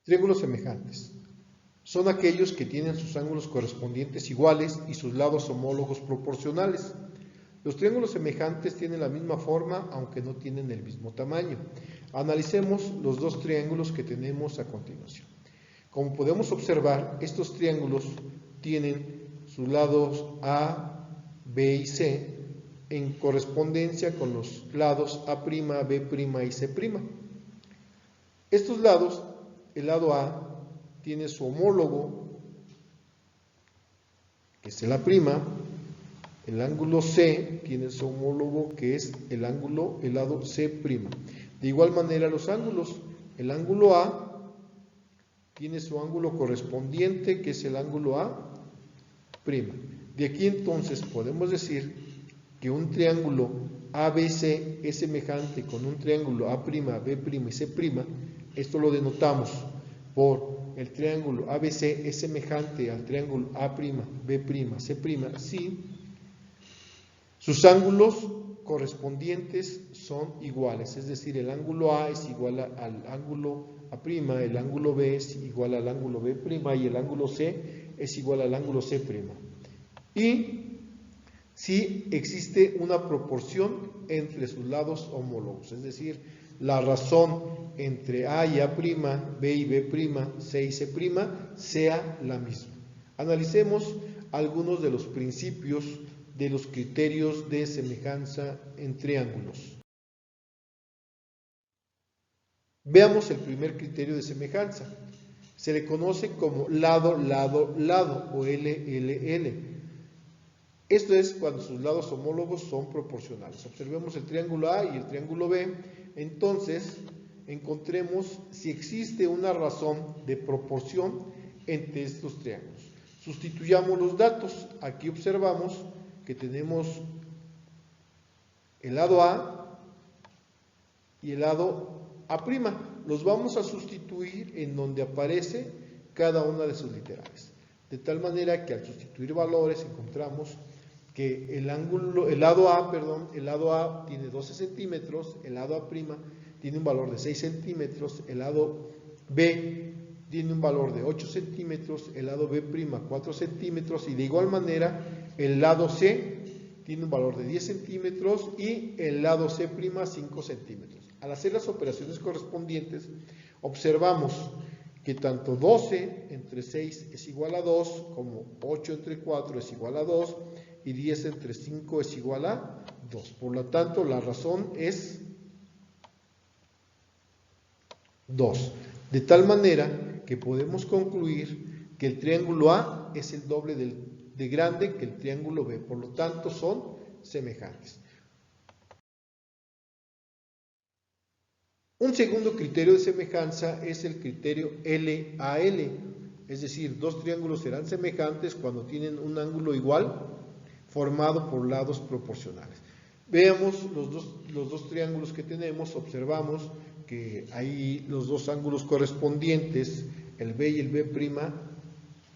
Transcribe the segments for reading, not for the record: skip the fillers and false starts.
Triángulos semejantes. Son aquellos que tienen sus ángulos correspondientes iguales y sus lados homólogos proporcionales. Los triángulos semejantes tienen la misma forma, aunque no tienen el mismo tamaño. Analicemos los dos triángulos que tenemos a continuación. Como podemos observar, estos triángulos tienen sus lados A, B y C en correspondencia con los lados A', B' y C'. Estos lados, el lado A tiene su homólogo, que es el A', el ángulo C tiene su homólogo, que es el lado C'. De igual manera los ángulos, el ángulo A tiene su ángulo correspondiente, que es el ángulo A'. De aquí entonces podemos decir que un triángulo ABC es semejante con un triángulo A', B' y C'. Esto lo denotamos por el triángulo ABC es semejante al triángulo A', B', C', si sus ángulos correspondientes son iguales, es decir, el ángulo A es igual al ángulo A', el ángulo B es igual al ángulo B' y el ángulo C es igual al ángulo C'. Y si existe una proporción entre sus lados homólogos, es decir, la razón entre A y A', B y B', C y C' sea la misma. Analicemos algunos de los principios de los criterios de semejanza en triángulos. Veamos el primer criterio de semejanza. Se le conoce como lado, lado, lado o LLL. Esto es cuando sus lados homólogos son proporcionales. Observemos el triángulo A y el triángulo B. Entonces, encontremos si existe una razón de proporción entre estos triángulos. Sustituyamos los datos. Aquí observamos que tenemos el lado A y el lado A'. Los vamos a sustituir en donde aparece cada una de sus literales. De tal manera que al sustituir valores encontramos que el lado A tiene 12 centímetros, el lado A' tiene un valor de 6 centímetros, el lado B tiene un valor de 8 centímetros, el lado B' 4 centímetros y de igual manera el lado C tiene un valor de 10 centímetros y el lado C' 5 centímetros. Al hacer las operaciones correspondientes observamos que tanto 12 entre 6 es igual a 2, como 8 entre 4 es igual a 2 y 10 entre 5 es igual a 2. Por lo tanto, la razón es 2. De tal manera que podemos concluir que el triángulo A es el doble de grande que el triángulo B. Por lo tanto, son semejantes. Un segundo criterio de semejanza es el criterio LAL. Es decir, dos triángulos serán semejantes cuando tienen un ángulo igual formado por lados proporcionales. Veamos los dos triángulos que tenemos, observamos que ahí los dos ángulos correspondientes, el B y el B',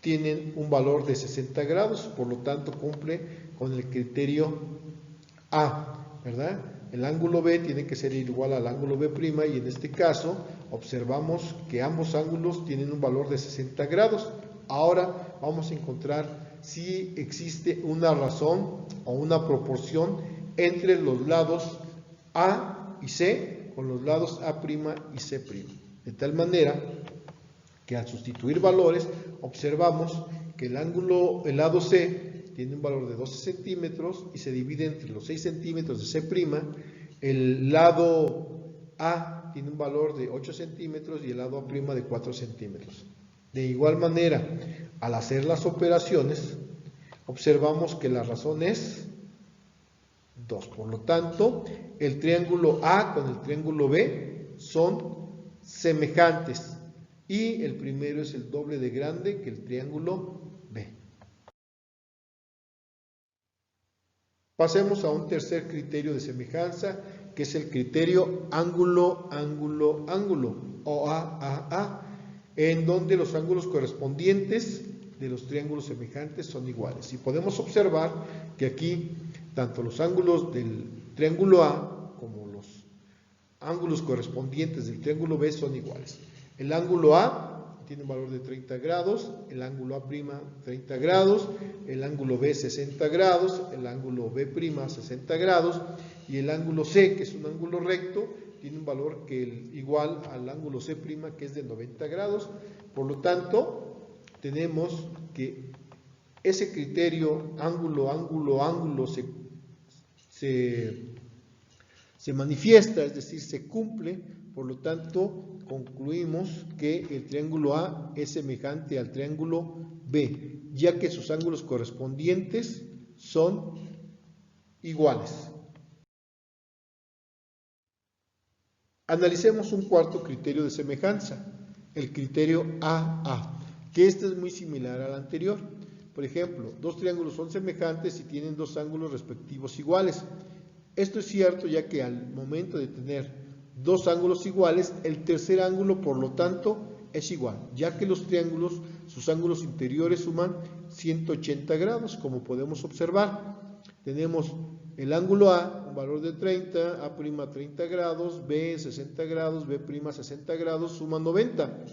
tienen un valor de 60 grados, por lo tanto cumple con el criterio A, ¿verdad? El ángulo B tiene que ser igual al ángulo B' y en este caso observamos que ambos ángulos tienen un valor de 60 grados. Ahora vamos a encontrar si existe una razón o una proporción entre los lados A y C con los lados A' y C'. De tal manera que al sustituir valores observamos que el lado C tiene un valor de 12 centímetros y se divide entre los 6 centímetros de C'. El lado A tiene un valor de 8 centímetros y el lado A' de 4 centímetros. De igual manera, al hacer las operaciones, observamos que la razón es 2. Por lo tanto, el triángulo A con el triángulo B son semejantes y el primero es el doble de grande que el triángulo B. Pasemos a un tercer criterio de semejanza, que es el criterio ángulo, ángulo, ángulo, o AAA, en donde los ángulos correspondientes de los triángulos semejantes son iguales. Y podemos observar que aquí, tanto los ángulos del triángulo A como los ángulos correspondientes del triángulo B son iguales. El ángulo A tiene un valor de 30 grados, el ángulo A' 30 grados, el ángulo B 60 grados, el ángulo B' 60 grados y el ángulo C, que es un ángulo recto, tiene un valor igual al ángulo C', que es de 90 grados. Por lo tanto, tenemos que ese criterio ángulo se manifiesta, es decir, se cumple. Por lo tanto, concluimos que el triángulo A es semejante al triángulo B, ya que sus ángulos correspondientes son iguales. Analicemos un cuarto criterio de semejanza, el criterio AA, que este es muy similar al anterior. Por ejemplo, dos triángulos son semejantes y tienen dos ángulos respectivos iguales. Esto es cierto ya que al momento de tener dos ángulos iguales, el tercer ángulo, por lo tanto, es igual, ya que los triángulos, sus ángulos interiores suman 180 grados, como podemos observar. Tenemos el ángulo A, un valor de 30, A' 30 grados, B 60 grados, B' 60 grados, suma 90,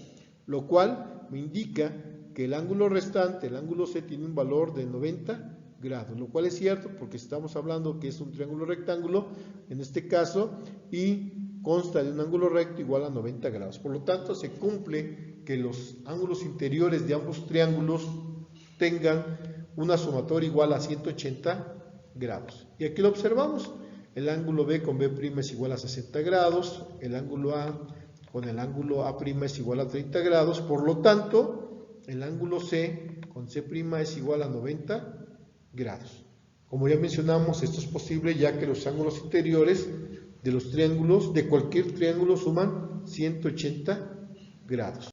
lo cual me indica que el ángulo restante, el ángulo C, tiene un valor de 90 grados, lo cual es cierto porque estamos hablando que es un triángulo rectángulo, en este caso, y consta de un ángulo recto igual a 90 grados. Por lo tanto, se cumple que los ángulos interiores de ambos triángulos tengan una sumatoria igual a 180 grados. Y aquí lo observamos. El ángulo B con B' es igual a 60 grados, el ángulo A con el ángulo A' es igual a 30 grados, por lo tanto, el ángulo C con C' es igual a 90 grados. Como ya mencionamos, esto es posible ya que los ángulos interiores de los triángulos, de cualquier triángulo, suman 180 grados.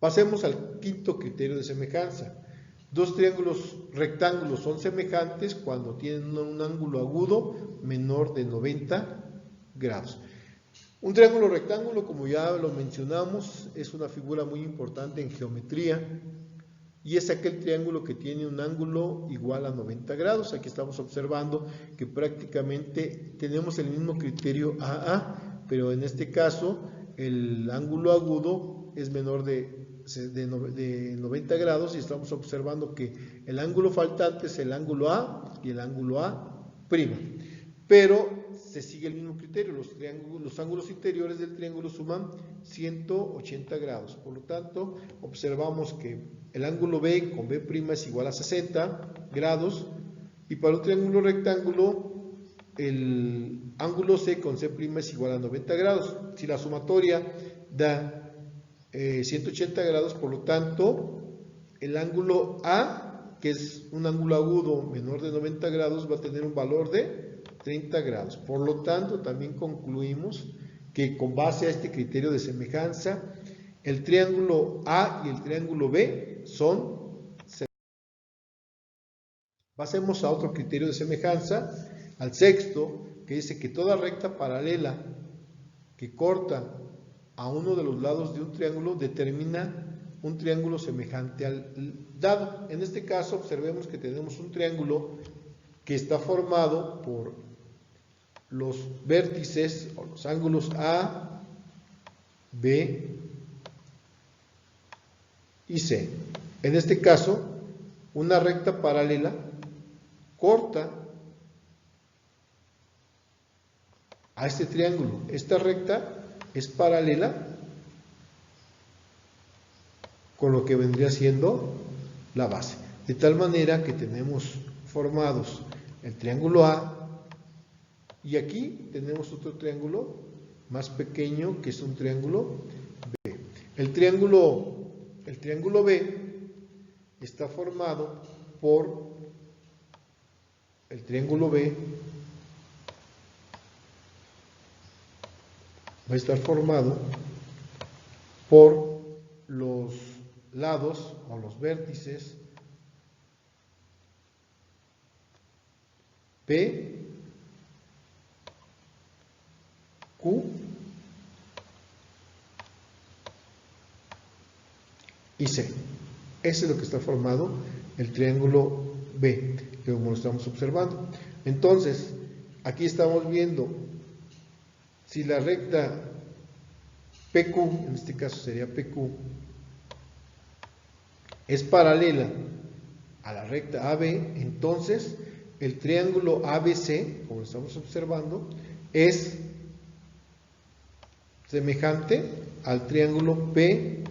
Pasemos al quinto criterio de semejanza. Dos triángulos rectángulos son semejantes cuando tienen un ángulo agudo menor de 90 grados. Un triángulo rectángulo, como ya lo mencionamos, es una figura muy importante en geometría y es aquel triángulo que tiene un ángulo igual a 90 grados. Aquí estamos observando que prácticamente tenemos el mismo criterio AA, pero en este caso el ángulo agudo es menor de 90 grados y estamos observando que el ángulo faltante es el ángulo A y el ángulo A', pero se sigue el mismo criterio, los ángulos interiores del triángulo suman 180 grados, por lo tanto observamos que el ángulo B con B' es igual a 60 grados y para un triángulo rectángulo el ángulo C con C' es igual a 90 grados. Si la sumatoria da 180 grados, por lo tanto el ángulo A, que es un ángulo agudo menor de 90 grados, va a tener un valor de 30 grados. Por lo tanto, también concluimos que con base a este criterio de semejanza, el triángulo A y el triángulo B son semejantes. Pasemos a otro criterio de semejanza, al sexto, que dice que toda recta paralela que corta a uno de los lados de un triángulo determina un triángulo semejante al dado. En este caso, observemos que tenemos un triángulo que está formado por los vértices o los ángulos A, B y C. En este caso, una recta paralela corta a este triángulo. Esta recta es paralela con lo que vendría siendo la base. De tal manera que tenemos formados el triángulo A y aquí tenemos otro triángulo más pequeño que es un triángulo B. El triángulo B está formado por el triángulo B va a estar formado por los lados o los vértices P, Q y C. Ese es lo que está formado el triángulo B, como lo estamos observando. Entonces, aquí estamos viendo si la recta PQ, en este caso sería PQ, es paralela a la recta AB, entonces el triángulo ABC, como estamos observando, es semejante al triángulo PQC.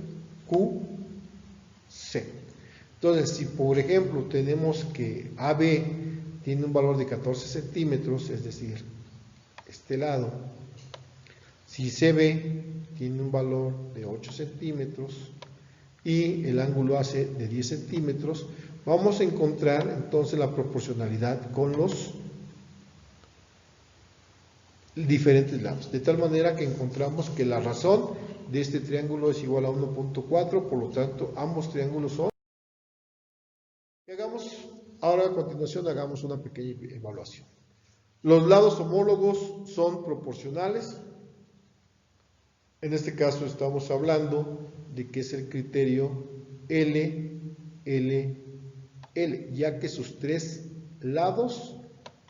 Entonces, si por ejemplo tenemos que AB tiene un valor de 14 centímetros, es decir, este lado, si CB tiene un valor de 8 centímetros y el ángulo AC de 10 centímetros, vamos a encontrar entonces la proporcionalidad con los diferentes lados, de tal manera que encontramos que la razón de este triángulo es igual a 1.4, por lo tanto ambos triángulos son. Ahora a continuación hagamos una pequeña evaluación. Los lados homólogos son proporcionales. En este caso estamos hablando de que es el criterio L, L, L, ya que sus tres lados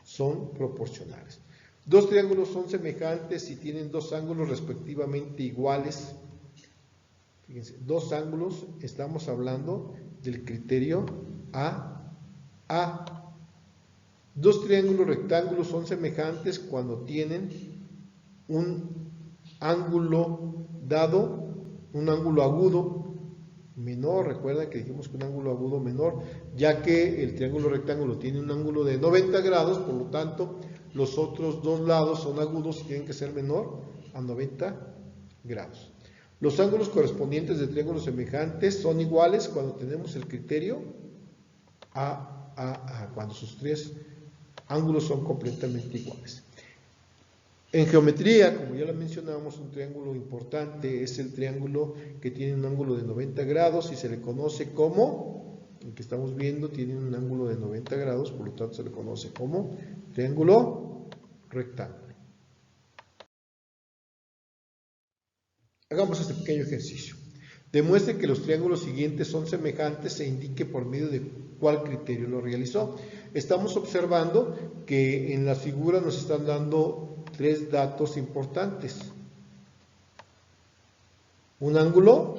son proporcionales. Dos triángulos son semejantes si tienen dos ángulos respectivamente iguales. Fíjense, dos ángulos, estamos hablando del criterio A. Dos triángulos rectángulos son semejantes cuando tienen un ángulo dado, un ángulo agudo menor. Recuerden que dijimos que un ángulo agudo menor, ya que el triángulo rectángulo tiene un ángulo de 90 grados, por lo tanto los otros dos lados son agudos y tienen que ser menor a 90 grados. Los ángulos correspondientes de triángulos semejantes son iguales cuando tenemos el criterio A, cuando sus tres ángulos son completamente iguales. En geometría, como ya lo mencionamos, un triángulo importante es el triángulo que tiene un ángulo de 90 grados y se le conoce como, el que estamos viendo tiene un ángulo de 90 grados, por lo tanto se le conoce como triángulo rectángulo. Hagamos este pequeño ejercicio. Demuestre que los triángulos siguientes son semejantes e indique por medio de cuál criterio lo realizó. Estamos observando que en la figura nos están dando tres datos importantes: un ángulo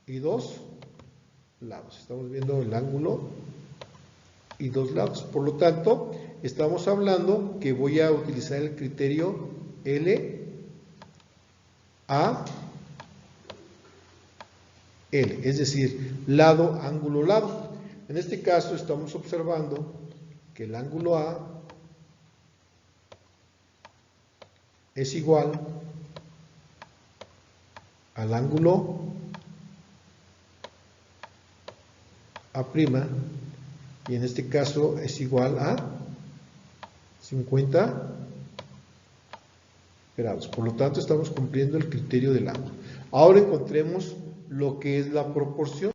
y dos lados. Estamos viendo el ángulo y dos lados. Por lo tanto, estamos hablando que voy a utilizar el criterio L, A, L, es decir, lado, ángulo, lado. En este caso estamos observando que el ángulo A es igual al ángulo A', y en este caso es igual a 50 grados. Por lo tanto, estamos cumpliendo el criterio del ángulo. Ahora encontremos lo que es la proporción.